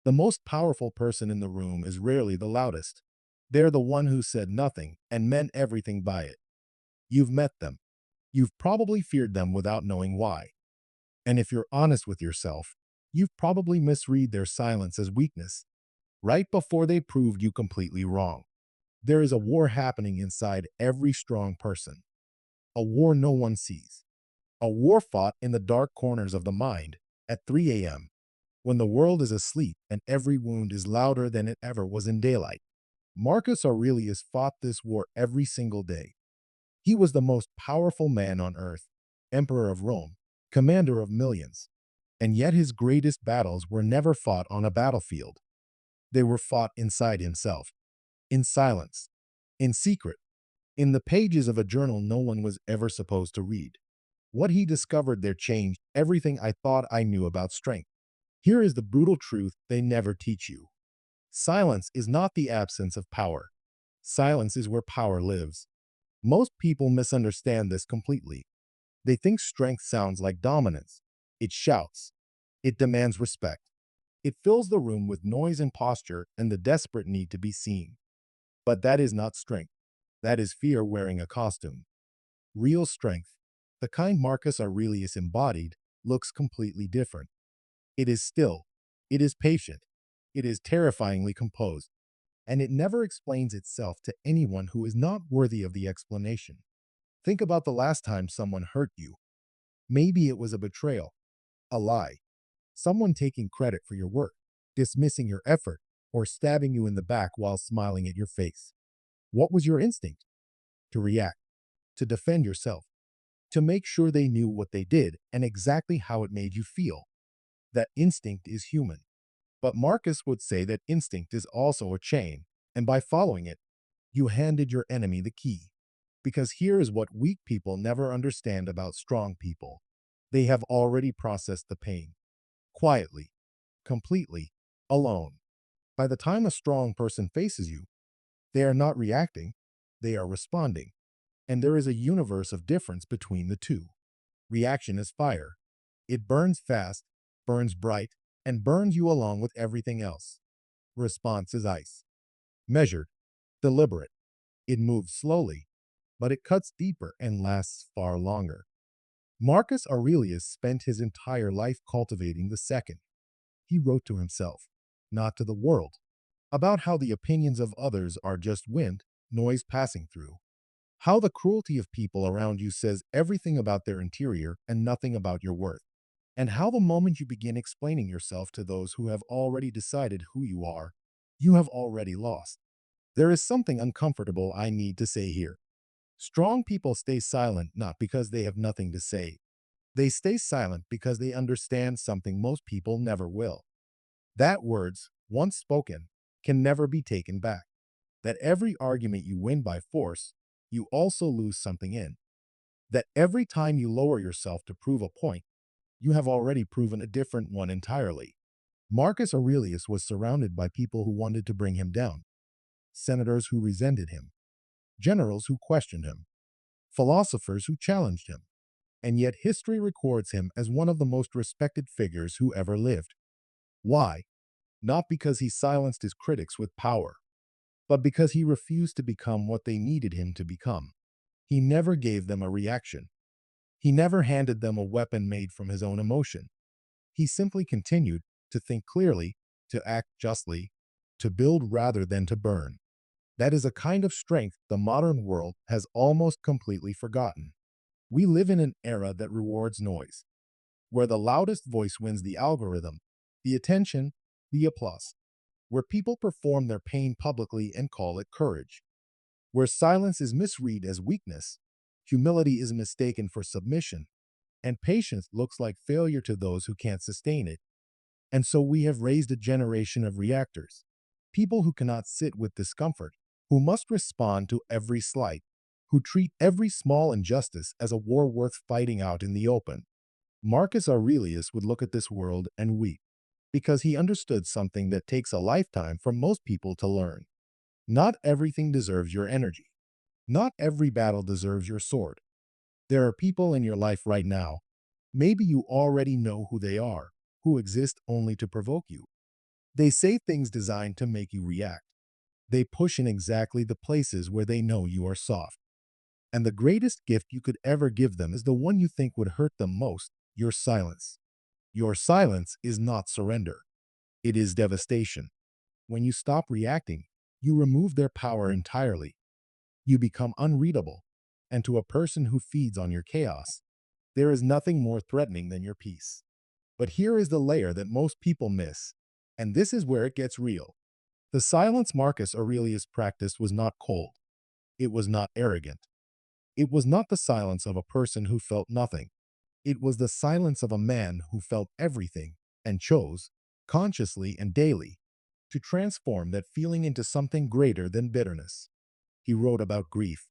The most powerful person in the room is rarely the loudest. They're the one who said nothing and meant everything by it. You've met them. You've probably feared them without knowing why. And if you're honest with yourself, you've probably misread their silence as weakness, right before they proved you completely wrong. There is a war happening inside every strong person, a war no one sees, a war fought in the dark corners of the mind at 3 a.m., when the world is asleep and every wound is louder than it ever was in daylight. Marcus Aurelius fought this war every single day. He was the most powerful man on earth, emperor of Rome, commander of millions, and yet his greatest battles were never fought on a battlefield. They were fought inside himself, in silence, in secret, in the pages of a journal no one was ever supposed to read. What he discovered there changed everything I thought I knew about strength. Here is the brutal truth they never teach you. Silence is not the absence of power. Silence is where power lives. Most people misunderstand this completely. They think strength sounds like dominance. It shouts. It demands respect. It fills the room with noise and posture and the desperate need to be seen. But that is not strength. That is fear wearing a costume. Real strength, the kind Marcus Aurelius embodied, looks completely different. It is still. It is patient. It is terrifyingly composed. And it never explains itself to anyone who is not worthy of the explanation. Think about the last time someone hurt you. Maybe it was a betrayal, a lie, someone taking credit for your work, dismissing your effort, or stabbing you in the back while smiling at your face. What was your instinct? To react, to defend yourself, to make sure they knew what they did and exactly how it made you feel. That instinct is human. But Marcus would say that instinct is also a chain, and by following it, you handed your enemy the key. Because here is what weak people never understand about strong people. They have already processed the pain. Quietly, completely, alone. By the time a strong person faces you, they are not reacting, they are responding. And there is a universe of difference between the two. Reaction is fire. It burns fast, burns bright, and burns you along with everything else. Response is ice. Measured, deliberate. It moves slowly, but it cuts deeper and lasts far longer. Marcus Aurelius spent his entire life cultivating the second. He wrote to himself, not to the world, about how the opinions of others are just wind, noise passing through. How the cruelty of people around you says everything about their interior and nothing about your worth. And how the moment you begin explaining yourself to those who have already decided who you are, you have already lost. There is something uncomfortable I need to say here. Strong people stay silent not because they have nothing to say. They stay silent because they understand something most people never will. That words, once spoken, can never be taken back. That every argument you win by force, you also lose something in. That every time you lower yourself to prove a point, you have already proven a different one entirely. Marcus Aurelius was surrounded by people who wanted to bring him down, senators who resented him, generals who questioned him, philosophers who challenged him, and yet history records him as one of the most respected figures who ever lived. Why? Not because he silenced his critics with power, but because he refused to become what they needed him to become. He never gave them a reaction. He never handed them a weapon made from his own emotion. He simply continued to think clearly, to act justly, to build rather than to burn. That is a kind of strength the modern world has almost completely forgotten. We live in an era that rewards noise, where the loudest voice wins the algorithm, the attention, the applause, where people perform their pain publicly and call it courage, where silence is misread as weakness, humility is mistaken for submission, and patience looks like failure to those who can't sustain it. And so we have raised a generation of reactors, people who cannot sit with discomfort, who must respond to every slight, who treat every small injustice as a war worth fighting out in the open. Marcus Aurelius would look at this world and weep, because he understood something that takes a lifetime for most people to learn. Not everything deserves your energy. Not every battle deserves your sword. There are people in your life right now, maybe you already know who they are, who exist only to provoke you. They say things designed to make you react. They push in exactly the places where they know you are soft. And the greatest gift you could ever give them is the one you think would hurt them most, your silence. Your silence is not surrender. It is devastation. When you stop reacting, you remove their power entirely. You become unreadable. And to a person who feeds on your chaos, there is nothing more threatening than your peace. But here is the layer that most people miss, and this is where it gets real. The silence Marcus Aurelius practiced was not cold. It was not arrogant. It was not the silence of a person who felt nothing. It was the silence of a man who felt everything and chose, consciously and daily, to transform that feeling into something greater than bitterness. He wrote about grief,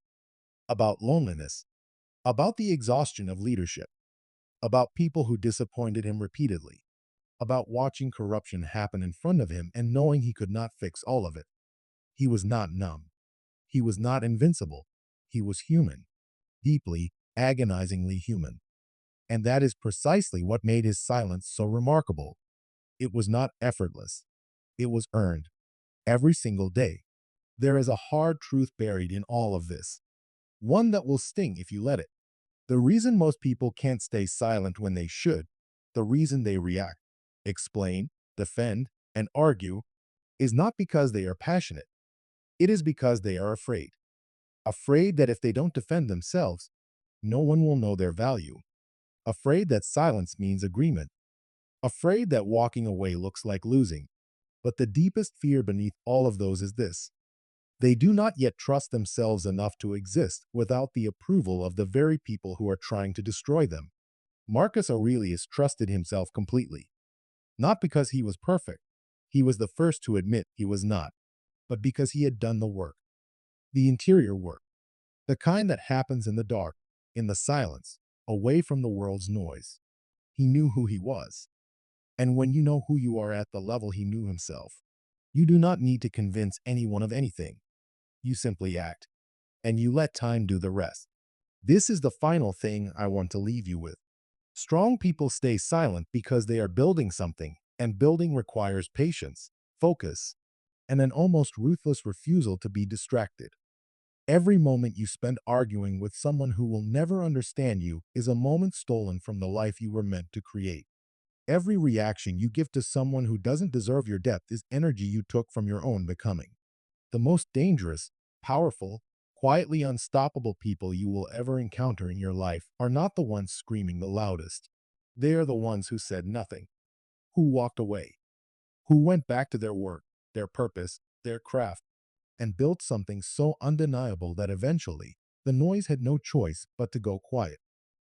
about loneliness, about the exhaustion of leadership, about people who disappointed him repeatedly, about watching corruption happen in front of him and knowing he could not fix all of it. He was not numb. He was not invincible. He was human, deeply, agonizingly human. And that is precisely what made his silence so remarkable. It was not effortless. It was earned, every single day. There is a hard truth buried in all of this, one that will sting if you let it. The reason most people can't stay silent when they should, the reason they react, explain, defend, and argue, is not because they are passionate. It is because they are afraid. Afraid that if they don't defend themselves, no one will know their value. Afraid that silence means agreement. Afraid that walking away looks like losing. But the deepest fear beneath all of those is this: they do not yet trust themselves enough to exist without the approval of the very people who are trying to destroy them. Marcus Aurelius trusted himself completely, not because he was perfect. He was the first to admit he was not, but because he had done the work, the interior work, the kind that happens in the dark, in the silence, away from the world's noise. He knew who he was. And when you know who you are at the level he knew himself, you do not need to convince anyone of anything. You simply act, and you let time do the rest. This is the final thing I want to leave you with. Strong people stay silent because they are building something, and building requires patience, focus, and an almost ruthless refusal to be distracted. Every moment you spend arguing with someone who will never understand you is a moment stolen from the life you were meant to create. Every reaction you give to someone who doesn't deserve your depth is energy you took from your own becoming. The most dangerous, powerful, quietly unstoppable people you will ever encounter in your life are not the ones screaming the loudest. They are the ones who said nothing, who walked away, who went back to their work, their purpose, their craft, and built something so undeniable that eventually the noise had no choice but to go quiet.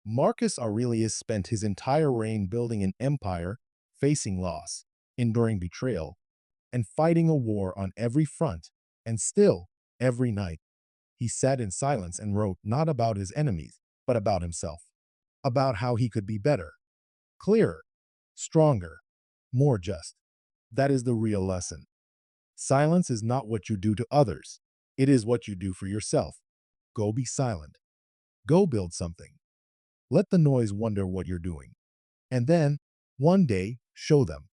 Marcus Aurelius spent his entire reign building an empire, facing loss, enduring betrayal, and fighting a war on every front. And still, every night, he sat in silence and wrote not about his enemies, but about himself, about how he could be better, clearer, stronger, more just. That is the real lesson. Silence is not what you do to others. It is what you do for yourself. Go be silent. Go build something. Let the noise wonder what you're doing. And then, one day, show them.